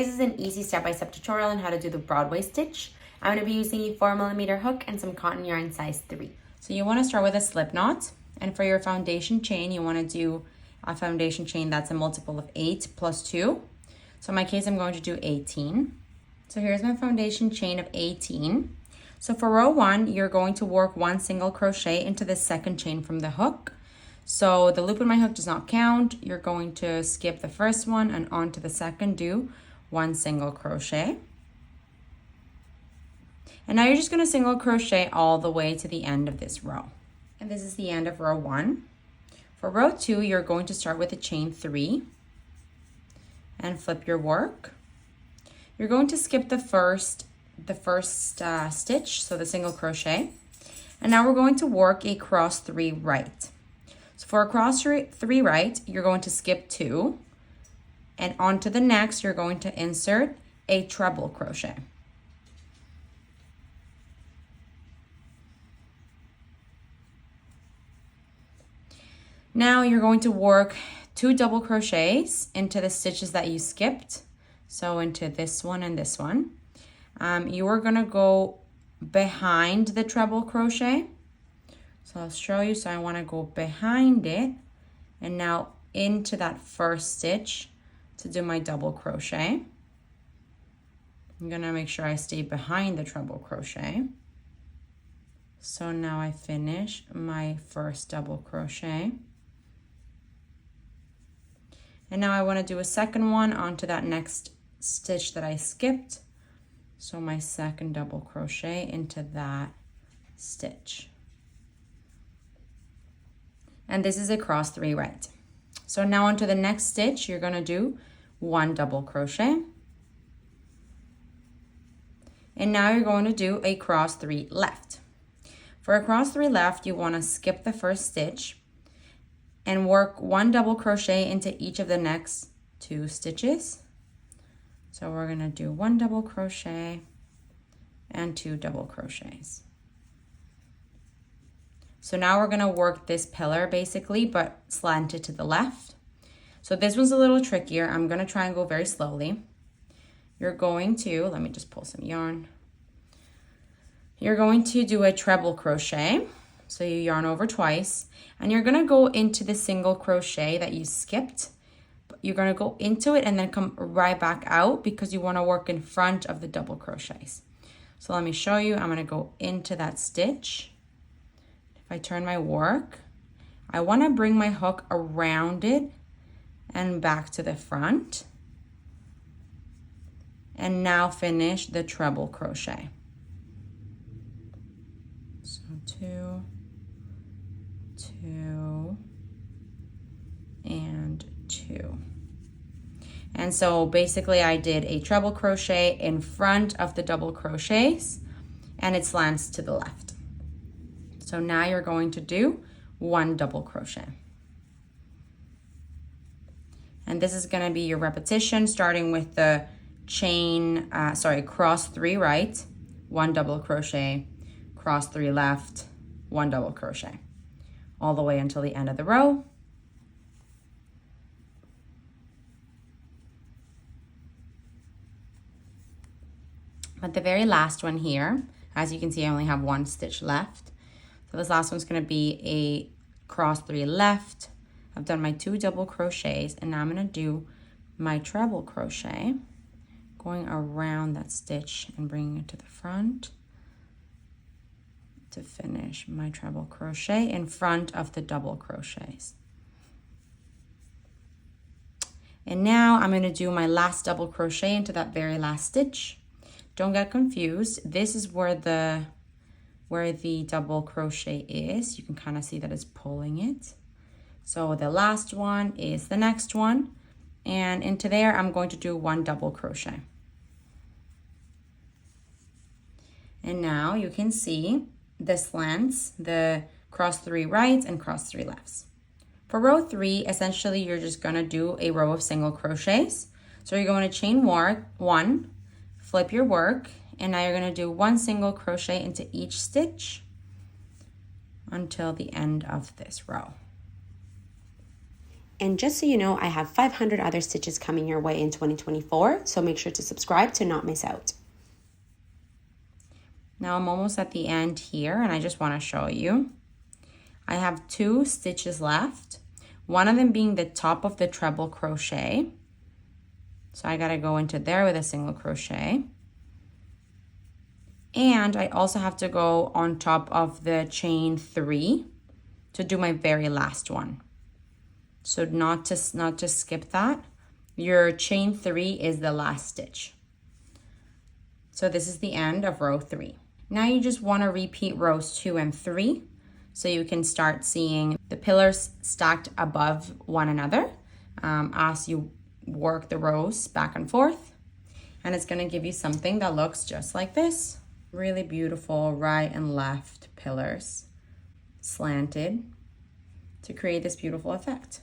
This is an easy step-by-step tutorial on how to do the Broadway stitch. I'm going to be using a 4mm hook and some cotton yarn size 3. So you want to start with a slip knot, and for your foundation chain you want to do a foundation chain that's a multiple of 8 plus 2. So in my case I'm going to do 18. So here's my foundation chain of 18. So for row 1 you're going to work 1 single crochet into the second chain from the hook. So the loop in my hook does not count. You're going to skip the first one and on to the second, do 1 single crochet. And now you're just going to single crochet all the way to the end of this row. And this is the end of row 1. For row 2, you're going to start with a chain 3 and flip your work. You're going to skip the first stitch, so the single crochet. And now we're going to work a cross 3 right. So for a cross 3 right, you're going to skip 2. And onto the next, you're going to insert a treble crochet. Now you're going to work 2 double crochets into the stitches that you skipped. So into this one and this one. You are going to go behind the treble crochet. So I'll show you. So I want to go behind it and now into that first stitch to do my double crochet. I'm going to make sure I stay behind the treble crochet. So now I finish my first double crochet. And now I want to do a second one onto that next stitch that I skipped. So my second double crochet into that stitch. And this is a cross 3 right. So now onto the next stitch, you're going to do 1 double crochet. And now you're going to do a cross 3 left. For a cross 3 left, you want to skip the first stitch and work 1 double crochet into each of the next 2 stitches. So we're going to do 1 double crochet and 2 double crochets. So now we're going to work this pillar basically, but slanted to the left. So this one's a little trickier. I'm going to try and go very slowly. You're going to, let me just pull some yarn. You're going to do a treble crochet. So you yarn over twice and you're going to go into the single crochet that you skipped. You're going to go into it and then come right back out because you want to work in front of the double crochets. So let me show you. I'm going to go into that stitch. If I turn my work, I want to bring my hook around it and back to the front. And now finish the treble crochet. So 2, 2, and 2. And so basically I did a treble crochet in front of the double crochets and it slants to the left. So now you're going to do 1 double crochet. And this is going to be your repetition starting with the chain, cross 3 right, 1 double crochet, cross 3 left, 1 double crochet, all the way until the end of the row. But the very last one here, as you can see, I only have 1 stitch left. So this last one's going to be a cross 3 left. I've done my 2 double crochets and now I'm going to do my treble crochet, going around that stitch and bringing it to the front to finish my treble crochet in front of the double crochets. And now I'm going to do my last double crochet into that very last stitch. Don't get confused. This is where the double crochet is. You can kind of see that it's pulling it. So the last one is the next one. And into there, I'm going to do 1 double crochet. And now you can see the slants, the cross 3 rights and cross 3 lefts. For row 3, essentially you're just going to do a row of single crochets. So you're going to chain 1, flip your work, and now you're going to do 1 single crochet into each stitch until the end of this row. And just so you know, I have 500 other stitches coming your way in 2024, so make sure to subscribe to not miss out. Now I'm almost at the end here, and I just want to show you. I have 2 stitches left, one of them being the top of the treble crochet. So I got to go into there with a single crochet. And I also have to go on top of the chain 3 to do my very last one. So not to skip that. Your chain 3 is the last stitch. So this is the end of row 3. Now you just want to repeat rows 2 and 3 so you can start seeing the pillars stacked above one another as you work the rows back and forth. And it's going to give you something that looks just like this. Really beautiful right and left pillars slanted to create this beautiful effect.